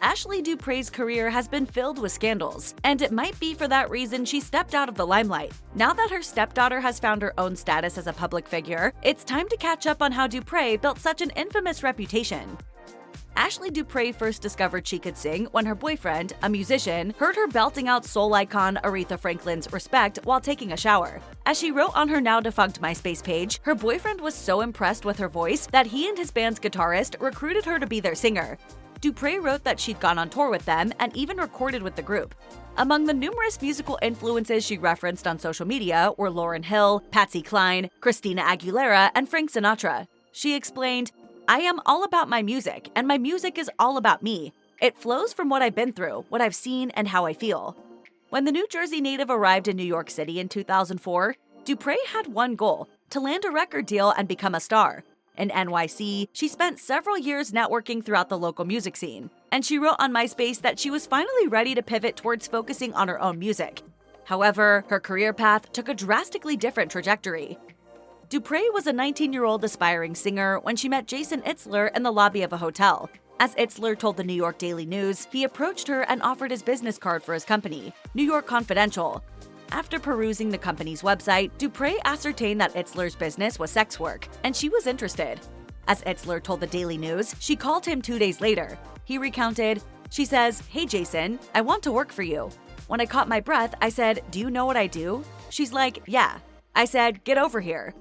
Ashley Dupré's career has been filled with scandals, and it might be for that reason she stepped out of the limelight. Now that her stepdaughter has found her own status as a public figure, it's time to catch up on how Dupré built such an infamous reputation. Ashley Dupré first discovered she could sing when her boyfriend, a musician, heard her belting out soul icon Aretha Franklin's Respect while taking a shower. As she wrote on her now-defunct MySpace page, her boyfriend was so impressed with her voice that he and his band's guitarist recruited her to be their singer. Dupré wrote that she'd gone on tour with them and even recorded with the group. Among the numerous musical influences she referenced on social media were Lauryn Hill, Patsy Cline, Christina Aguilera, and Frank Sinatra. She explained, "I am all about my music, and my music is all about me. It flows from what I've been through, what I've seen, and how I feel." When the New Jersey native arrived in New York City in 2004, Dupré had one goal: to land a record deal and become a star. In NYC, she spent several years networking throughout the local music scene, and she wrote on MySpace that she was finally ready to pivot towards focusing on her own music. However, her career path took a drastically different trajectory. Dupré was a 19-year-old aspiring singer when she met Jason Itzler in the lobby of a hotel. As Itzler told the New York Daily News, he approached her and offered his business card for his company, New York Confidential. After perusing the company's website, Dupré ascertained that Itzler's business was sex work, and she was interested. As Itzler told the Daily News, she called him 2 days later. He recounted, she says, "Hey Jason, I want to work for you. When I caught my breath, I said, 'Do you know what I do?' She's like, 'Yeah.' I said, 'Get over here.'"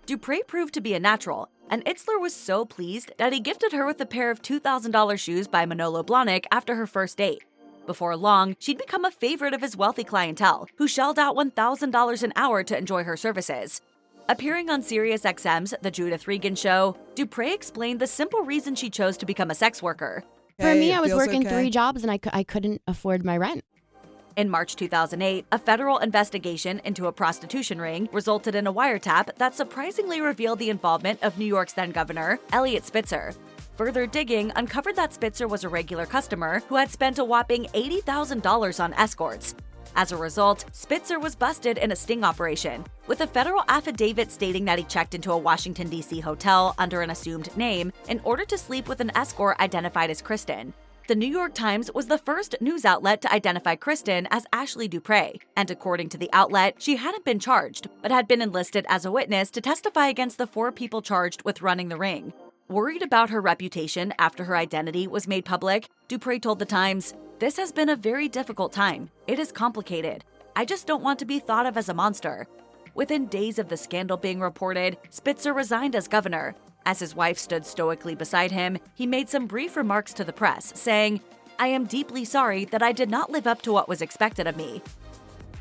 Dupré proved to be a natural, and Itzler was so pleased that he gifted her with a pair of $2,000 shoes by Manolo Blahnik after her first date. Before long, she'd become a favorite of his wealthy clientele, who shelled out $1,000 an hour to enjoy her services. Appearing on SiriusXM's The Judith Regan Show, Dupré explained the simple reason she chose to become a sex worker. For me, I was working 3 jobs and I couldn't afford my rent. In March 2008, a federal investigation into a prostitution ring resulted in a wiretap that surprisingly revealed the involvement of New York's then-governor, Eliot Spitzer. Further digging uncovered that Spitzer was a regular customer who had spent a whopping $80,000 on escorts. As a result, Spitzer was busted in a sting operation, with a federal affidavit stating that he checked into a Washington, D.C. hotel under an assumed name in order to sleep with an escort identified as Kristen. The New York Times was the first news outlet to identify Kristen as Ashley Dupré, and according to the outlet, she hadn't been charged, but had been enlisted as a witness to testify against the 4 people charged with running the ring. Worried about her reputation after her identity was made public, Dupré told the Times, "This has been a very difficult time. It is complicated. I just don't want to be thought of as a monster." Within days of the scandal being reported, Spitzer resigned as governor. As his wife stood stoically beside him, he made some brief remarks to the press, saying, "I am deeply sorry that I did not live up to what was expected of me."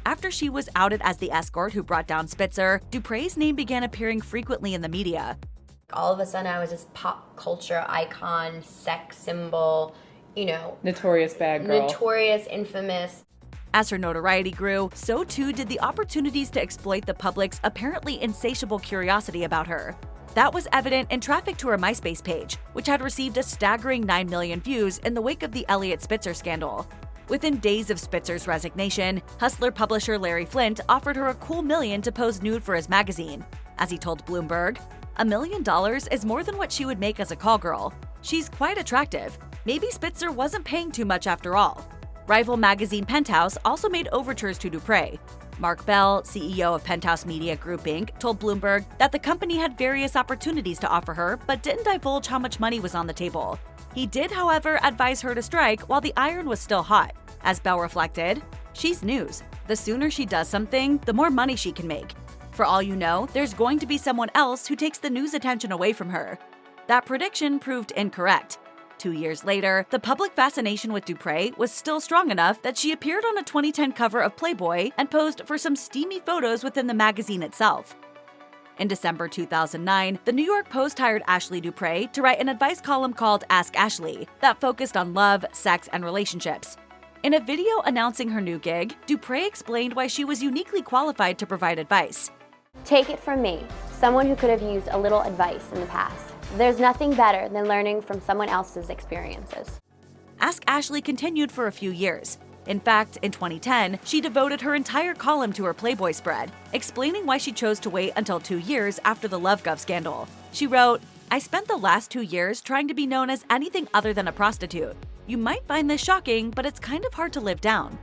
After she was outed as the escort who brought down Spitzer, Dupré's name began appearing frequently in the media. All of a sudden, I was this pop culture icon, sex symbol, notorious bad girl. Notorious, infamous. As her notoriety grew, so too did the opportunities to exploit the public's apparently insatiable curiosity about her. That was evident in traffic to her MySpace page, which had received a staggering 9 million views in the wake of the Eliot Spitzer scandal. Within days of Spitzer's resignation, Hustler publisher Larry Flynt offered her a cool $1 million to pose nude for his magazine. As he told Bloomberg, $1 million is more than what she would make as a call girl. She's quite attractive. Maybe Spitzer wasn't paying too much after all. Rival magazine Penthouse also made overtures to Dupré. Mark Bell, CEO of Penthouse Media Group Inc., told Bloomberg that the company had various opportunities to offer her but didn't divulge how much money was on the table. He did, however, advise her to strike while the iron was still hot. As Bell reflected, "She's news. The sooner she does something, the more money she can make. For all you know, there's going to be someone else who takes the news attention away from her." That prediction proved incorrect. 2 years later, the public fascination with Dupré was still strong enough that she appeared on a 2010 cover of Playboy and posed for some steamy photos within the magazine itself. In December 2009, the New York Post hired Ashley Dupré to write an advice column called Ask Ashley that focused on love, sex, and relationships. In a video announcing her new gig, Dupré explained why she was uniquely qualified to provide advice. Take it from me, someone who could have used a little advice in the past. There's nothing better than learning from someone else's experiences. Ask Ashley continued for a few years. In fact, in 2010, she devoted her entire column to her Playboy spread, explaining why she chose to wait until 2 years after the LoveGov scandal. She wrote, "I spent the last 2 years trying to be known as anything other than a prostitute. "You might find this shocking, but it's kind of hard to live down."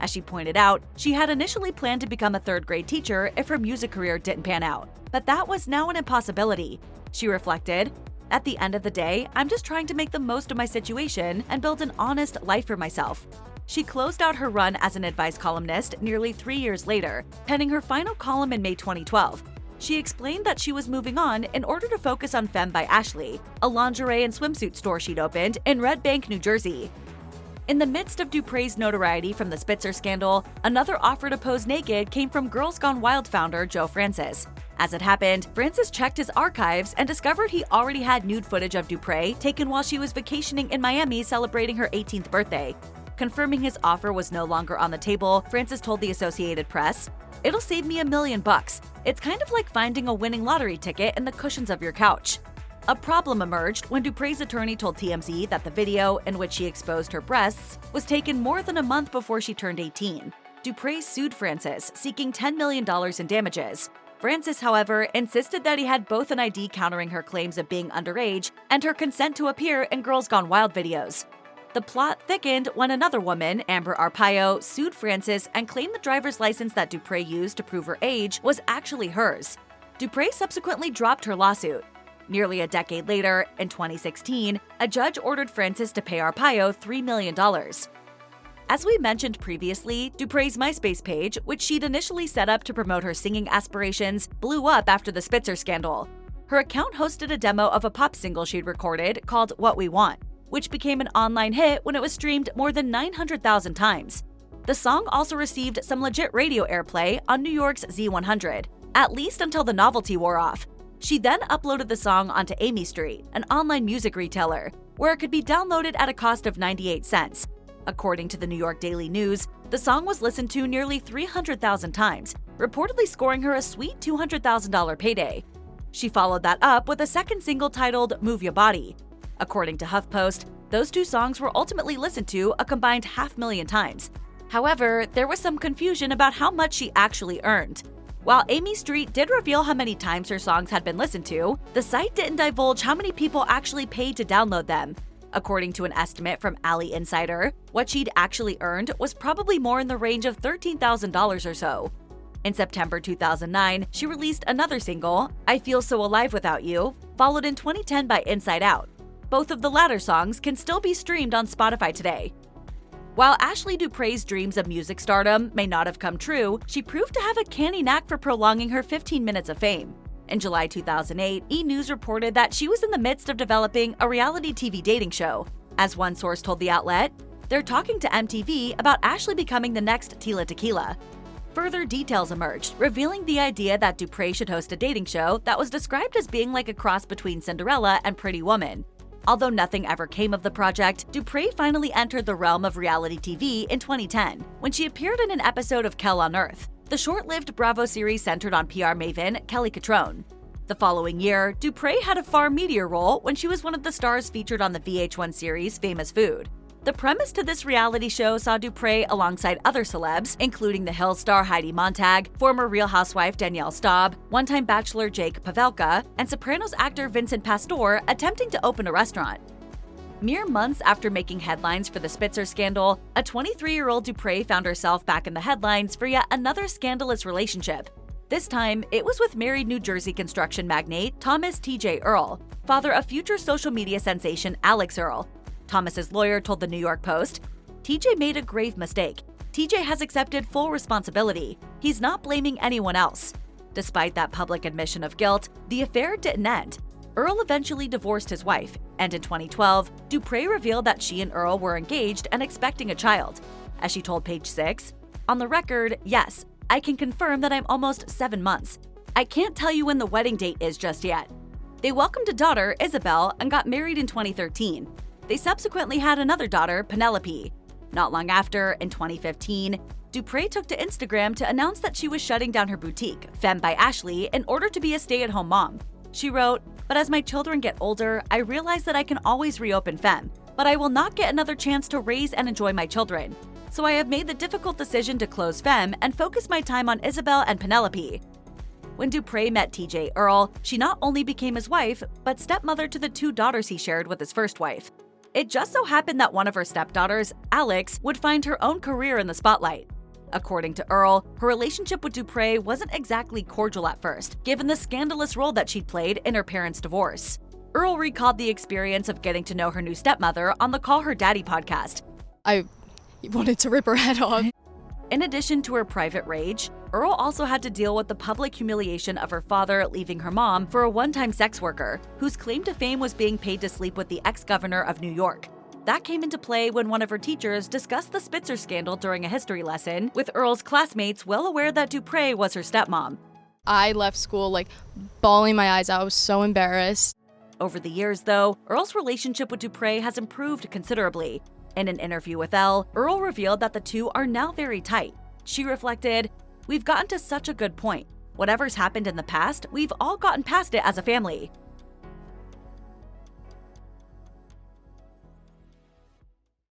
As she pointed out, she had initially planned to become a third-grade teacher if her music career didn't pan out, but that was now an impossibility. She reflected, "At the end of the day, I'm just trying to make the most of my situation and build an honest life for myself." She closed out her run as an advice columnist nearly 3 years later, penning her final column in May 2012. She explained that she was moving on in order to focus on Femme by Ashley, a lingerie and swimsuit store she'd opened in Red Bank, New Jersey. In the midst of Dupré's notoriety from the Spitzer scandal, another offer to pose naked came from Girls Gone Wild founder Joe Francis. As it happened, Francis checked his archives and discovered he already had nude footage of Dupré taken while she was vacationing in Miami celebrating her 18th birthday. Confirming his offer was no longer on the table, Francis told the Associated Press, "It'll save me $1 million. It's kind of like finding a winning lottery ticket in the cushions of your couch." A problem emerged when Dupré's attorney told TMZ that the video, in which she exposed her breasts, was taken more than a month before she turned 18. Dupré sued Francis, seeking $10 million in damages. Francis, however, insisted that he had both an ID countering her claims of being underage and her consent to appear in Girls Gone Wild videos. The plot thickened when another woman, Amber Arpaio, sued Francis and claimed the driver's license that Dupré used to prove her age was actually hers. Dupré subsequently dropped her lawsuit. Nearly a decade later, in 2016, a judge ordered Francis to pay Arpaio $3 million. As we mentioned previously, Dupré's MySpace page, which she'd initially set up to promote her singing aspirations, blew up after the Spitzer scandal. Her account hosted a demo of a pop single she'd recorded called What We Want, which became an online hit when it was streamed more than 900,000 times. The song also received some legit radio airplay on New York's Z100, at least until the novelty wore off. She then uploaded the song onto Amy Street, an online music retailer, where it could be downloaded at a cost of 98 cents. According to the New York Daily News, the song was listened to nearly 300,000 times, reportedly scoring her a sweet $200,000 payday. She followed that up with a second single titled Move Your Body. According to HuffPost, those two songs were ultimately listened to a combined 500,000 times. However, there was some confusion about how much she actually earned. While Amy Street did reveal how many times her songs had been listened to, the site didn't divulge how many people actually paid to download them. According to an estimate from Alley Insider, what she'd actually earned was probably more in the range of $13,000 or so. In September 2009, she released another single, I Feel So Alive Without You, followed in 2010 by Inside Out. Both of the latter songs can still be streamed on Spotify today. While Ashley Dupré's dreams of music stardom may not have come true, she proved to have a canny knack for prolonging her 15 minutes of fame. In July 2008, E! News reported that she was in the midst of developing a reality TV dating show. As one source told the outlet, they're talking to MTV about Ashley becoming the next Tila Tequila. Further details emerged, revealing the idea that Dupré should host a dating show that was described as being like a cross between Cinderella and Pretty Woman. Although nothing ever came of the project, Dupré finally entered the realm of reality TV in 2010, when she appeared in an episode of Kel on Earth, the short-lived Bravo series centered on PR maven Kelly Cutrone. The following year, Dupré had a far meatier role when she was one of the stars featured on the VH1 series Famous Food. The premise to this reality show saw Dupré alongside other celebs, including The Hill star Heidi Montag, former Real Housewife Danielle Staub, one-time Bachelor Jake Pavelka, and Sopranos actor Vincent Pastore attempting to open a restaurant. Mere months after making headlines for the Spitzer scandal, a 23-year-old Dupré found herself back in the headlines for yet another scandalous relationship. This time, it was with married New Jersey construction magnate Thomas T.J. Earle, father of future social media sensation Alix Earle. Thomas's lawyer told the New York Post, TJ made a grave mistake. TJ has accepted full responsibility. He's not blaming anyone else. Despite that public admission of guilt, the affair didn't end. Earle eventually divorced his wife, and in 2012, Dupré revealed that she and Earle were engaged and expecting a child. As she told Page 6, on the record, yes, I can confirm that I'm almost 7 months. I can't tell you when the wedding date is just yet. They welcomed a daughter, Isabel, and got married in 2013. They subsequently had another daughter, Penelope. Not long after, in 2015, Dupré took to Instagram to announce that she was shutting down her boutique, Femme by Ashley, in order to be a stay-at-home mom. She wrote, but as my children get older, I realize that I can always reopen Femme, but I will not get another chance to raise and enjoy my children. So I have made the difficult decision to close Femme and focus my time on Isabel and Penelope. When Dupré met TJ Earle, she not only became his wife, but stepmother to the 2 daughters he shared with his first wife. It just so happened that one of her stepdaughters, Alix, would find her own career in the spotlight. According to Earle, her relationship with Dupré wasn't exactly cordial at first, given the scandalous role that she'd played in her parents' divorce. Earle recalled the experience of getting to know her new stepmother on the Call Her Daddy podcast. I wanted to rip her head off. In addition to her private rage, Earle also had to deal with the public humiliation of her father leaving her mom for a one-time sex worker, whose claim to fame was being paid to sleep with the ex-governor of New York. That came into play when one of her teachers discussed the Spitzer scandal during a history lesson, with Earle's classmates well aware that Dupré was her stepmom. I left school bawling my eyes out. I was so embarrassed. Over the years, though, Earle's relationship with Dupré has improved considerably. In an interview with Elle, Earle revealed that the two are now very tight. She reflected, "We've gotten to such a good point. Whatever's happened in the past, we've all gotten past it as a family.